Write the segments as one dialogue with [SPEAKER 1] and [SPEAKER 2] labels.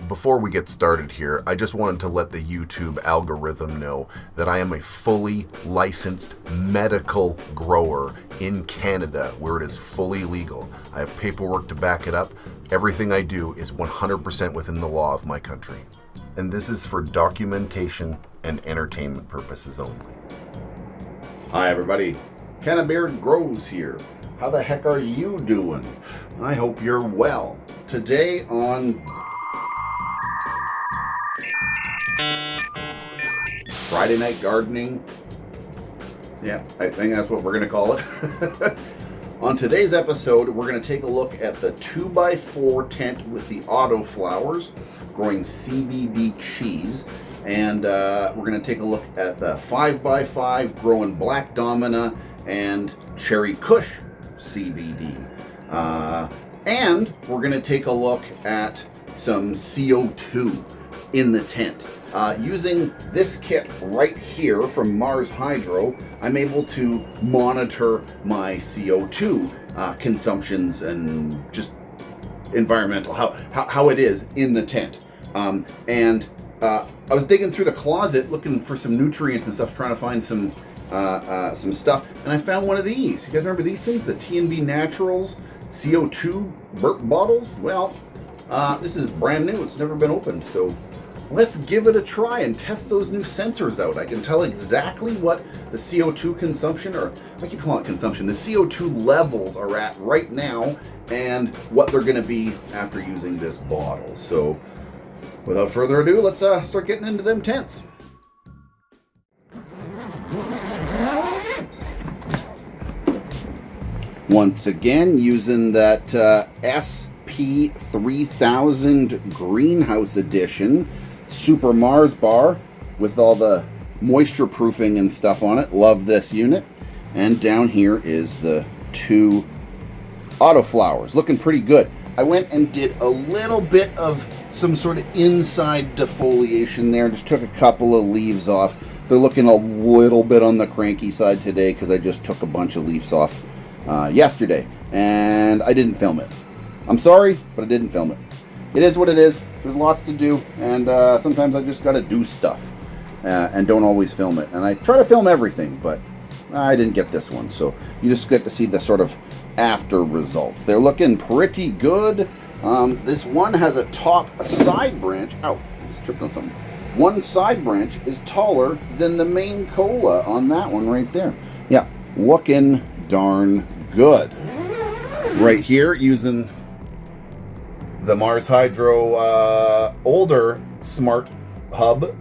[SPEAKER 1] Before we get started here, I just wanted to let the YouTube algorithm know that I am a fully licensed medical grower in Canada, where it is fully legal. I have paperwork to back it up. Everything I do is 100% within the law of my country. And this is for documentation and entertainment purposes only.
[SPEAKER 2] Hi everybody, CANNABEARD Grows here. How the heck are you doing? I hope you're well. Today on Friday Night Gardening, yeah, I think that's what we're going to call it. On today's episode, we're going to take a look at the 2x4 tent with the AUTOFLOWERs growing CBD cheese. And we're going to take a look at the 5x5 growing Black Domina and Cherry Kush CBD. And we're going to take a look at some CO2 in the tent. Using this kit right here from MARSHYDRO, I'm able to monitor my CO2 consumptions and just environmental, how it is in the tent. I was digging through the closet looking for some nutrients and stuff, trying to find some stuff, and I found one of these. You guys remember these things? The TNB Naturals CO2 burp bottles? Well, this is brand new. It's never been opened, so let's give it a try and test those new sensors out. I can tell exactly what the CO2 consumption, or I keep calling it consumption, the CO2 levels are at right now and what they're going to be after using this bottle. So without further ado, let's start getting into them tents. Once again, using that SP8000 Greenhouse Edition Super Mars bar with all the moisture proofing and stuff on it. Love this unit. And down here is the two AUTOFLOWERs. Looking pretty good. I went and did a little bit of some sort of inside defoliation there. Just took a couple of leaves off. They're looking a little bit on the cranky side today because I just took a bunch of leaves off yesterday. And I didn't film it. I'm sorry, but I didn't film it. It is what it is. There's lots to do, and sometimes I just gotta do stuff and don't always film it. And I try to film everything, but I didn't get this one. So you just get to see the sort of after results. They're looking pretty good. This one has a side branch. Ow, I just tripped on something. One side branch is taller than the main cola on that one right there. Yeah, looking darn good. Right here, using the MARSHYDRO older smart hub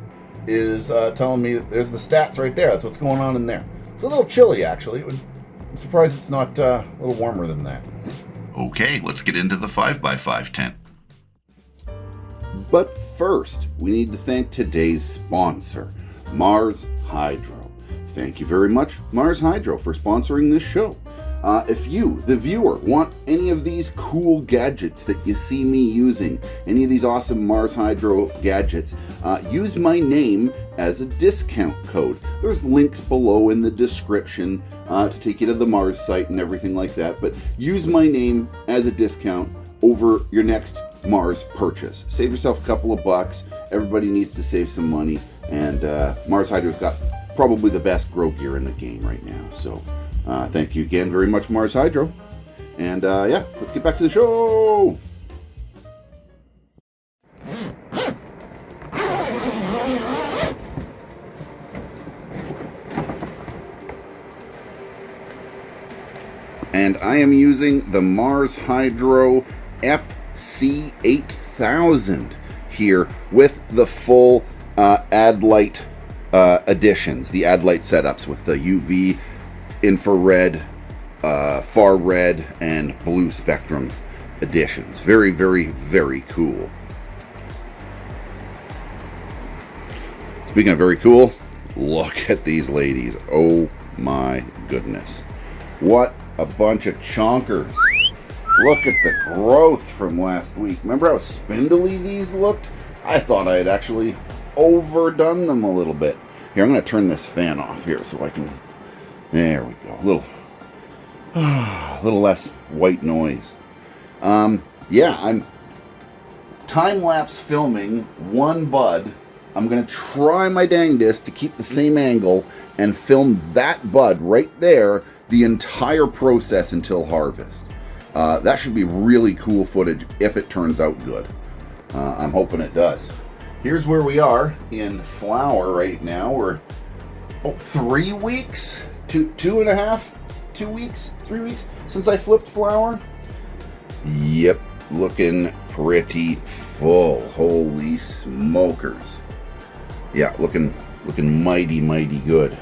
[SPEAKER 2] is telling me there's the stats right there. That's what's going on in there. It's a little chilly, actually. I'm surprised it's not a little warmer than that.
[SPEAKER 3] Okay, let's get into the 5x5 tent.
[SPEAKER 2] But first, we need to thank today's sponsor, MARSHYDRO. Thank you very much, MARSHYDRO, for sponsoring this show. If you, the viewer, want any of these cool gadgets that you see me using, any of these awesome MARSHYDRO gadgets, use my name as a discount code. There's links below in the description to take you to the Mars site and everything like that, but use my name as a discount over your next Mars purchase. Save yourself a couple of bucks. Everybody needs to save some money, and MARSHYDRO's got probably the best grow gear in the game right now, so thank you again very much, MARSHYDRO. And yeah, let's get back to the show. And I am using the MARSHYDRO FC8000 here with the full ADLITE additions, the ADLITE setups with the UV, infrared, far red, and blue spectrum editions. Very, very, very cool. Speaking of very cool, look at these ladies. Oh my goodness. What a bunch of chonkers. Look at the growth from last week. Remember how spindly these looked? I thought I had actually overdone them a little bit. Here, I'm going to turn this fan off here so I can... There we go. A little less white noise. Yeah, I'm time-lapse filming one bud. I'm going to try my dangest to keep the same angle and film that bud right there the entire process until harvest. That should be really cool footage if it turns out good. I'm hoping it does. Here's where we are in flower right now. We're 3 weeks, 2 weeks, 3 weeks since I flipped flower. Yep, looking pretty full. Holy smokers. Yeah, looking mighty, mighty good.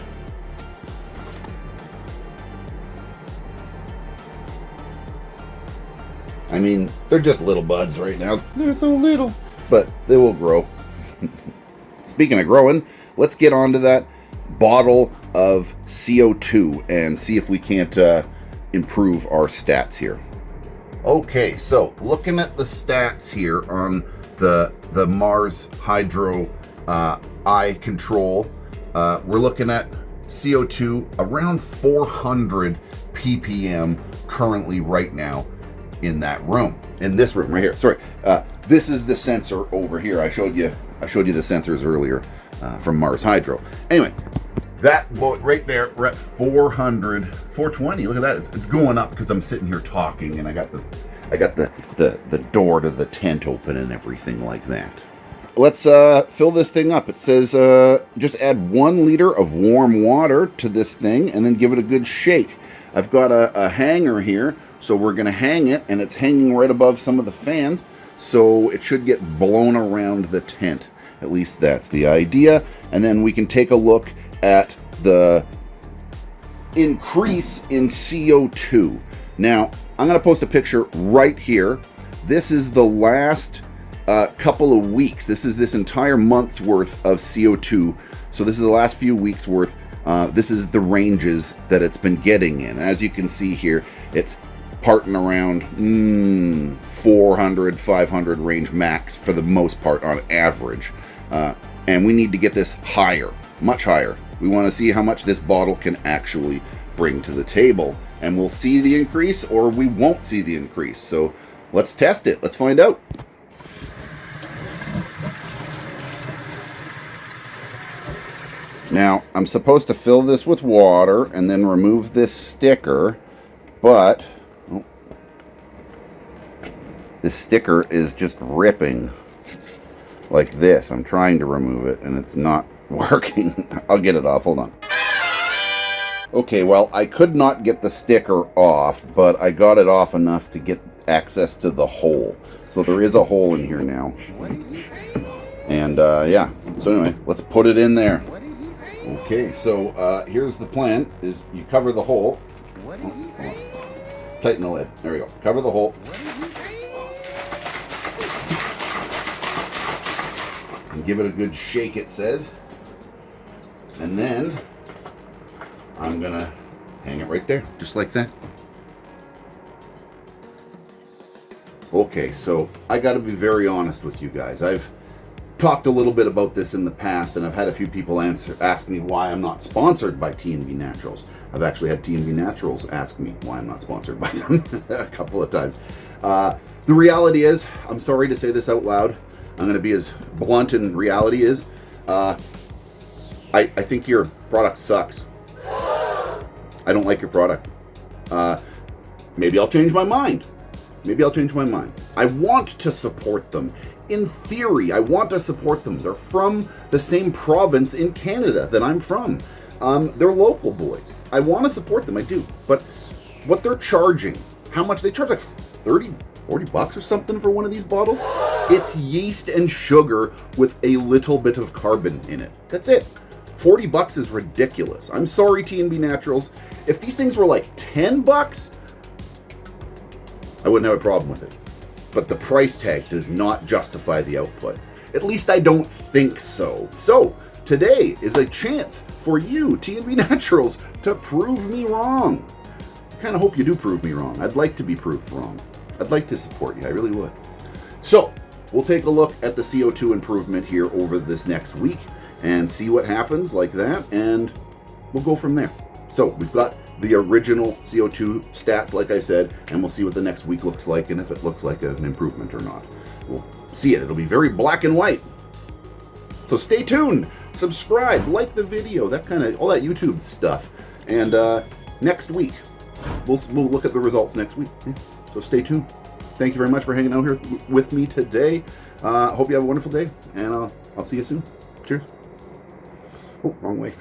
[SPEAKER 2] I mean, they're just little buds right now. They're so little, but they will grow. Speaking of growing, let's get onto that bottle of CO2 and see if we can't improve our stats here. Okay, so looking at the stats here on the MARSHYDRO eye control, we're looking at CO2 around 400 ppm currently right now in that room, in this room right here. Sorry, this is the sensor over here. I showed you the sensors earlier from MARSHYDRO. Anyway, that right there, we're at 420. Look at that. It's going up because I'm sitting here talking, and I got the door to the tent open and everything like that. Let's fill this thing up. It says just add 1 liter of warm water to this thing and then give it a good shake. I've got a hanger here, so we're going to hang it, and it's hanging right above some of the fans, so it should get blown around the tent. At least that's the idea. And then we can take a look at the increase in CO2. Now, I'm going to post a picture right here. This is the last couple of weeks. This is this entire month's worth of CO2. So this is the last few weeks worth. This is the ranges that it's been getting in. As you can see here, it's parting around 400, 500 range max for the most part on average. And we need to get this higher, much higher. We want to see how much this bottle can actually bring to the table. And we'll see the increase or we won't see the increase. So let's test it. Let's find out. Now, I'm supposed to fill this with water and then remove this sticker, but this sticker is just ripping like this. I'm trying to remove it and it's not working. I'll get it off. Hold on. Okay, well, I could not get the sticker off, but I got it off enough to get access to the hole. So there is a hole in here now. And yeah, so anyway, let's put it in there. Okay, so here's the plan, is you cover the hole. Tighten the lid. There we go. Cover the hole. And give it a good shake, it says. And then I'm going to hang it right there, just like that. Okay, so I got to be very honest with you guys. I've talked a little bit about this in the past, and I've had a few people ask me why I'm not sponsored by TNB Naturals. I've actually had TNB Naturals ask me why I'm not sponsored by them a couple of times. The reality is, I'm sorry to say this out loud, I'm going to be as blunt in reality is, I think your product sucks. I don't like your product. Maybe I'll change my mind. Maybe I'll change my mind. I want to support them. In theory, I want to support them. They're from the same province in Canada that I'm from. They're local boys. I want to support them, I do. But what they're charging, how much they charge, like 30, 40 bucks or something for one of these bottles? It's yeast and sugar with a little bit of carbon in it. That's it. 40 bucks is ridiculous. I'm sorry, TNB Naturals. If these things were like 10 bucks, I wouldn't have a problem with it. But the price tag does not justify the output. At least I don't think so. So, today is a chance for you, TNB Naturals, to prove me wrong. I kind of hope you do prove me wrong. I'd like to be proved wrong. I'd like to support you. I really would. So, we'll take a look at the CO2 improvement here over this next week and see what happens like that, and we'll go from there. So, we've got the original CO2 stats, like I said, and we'll see what the next week looks like and if it looks like an improvement or not. We'll see it. It'll be very black and white. So stay tuned, subscribe, like the video, that kind of, all that YouTube stuff. And next week, we'll look at the results next week. So stay tuned. Thank you very much for hanging out here with me today. Hope you have a wonderful day, and I'll see you soon. Cheers. Oh, wrong way.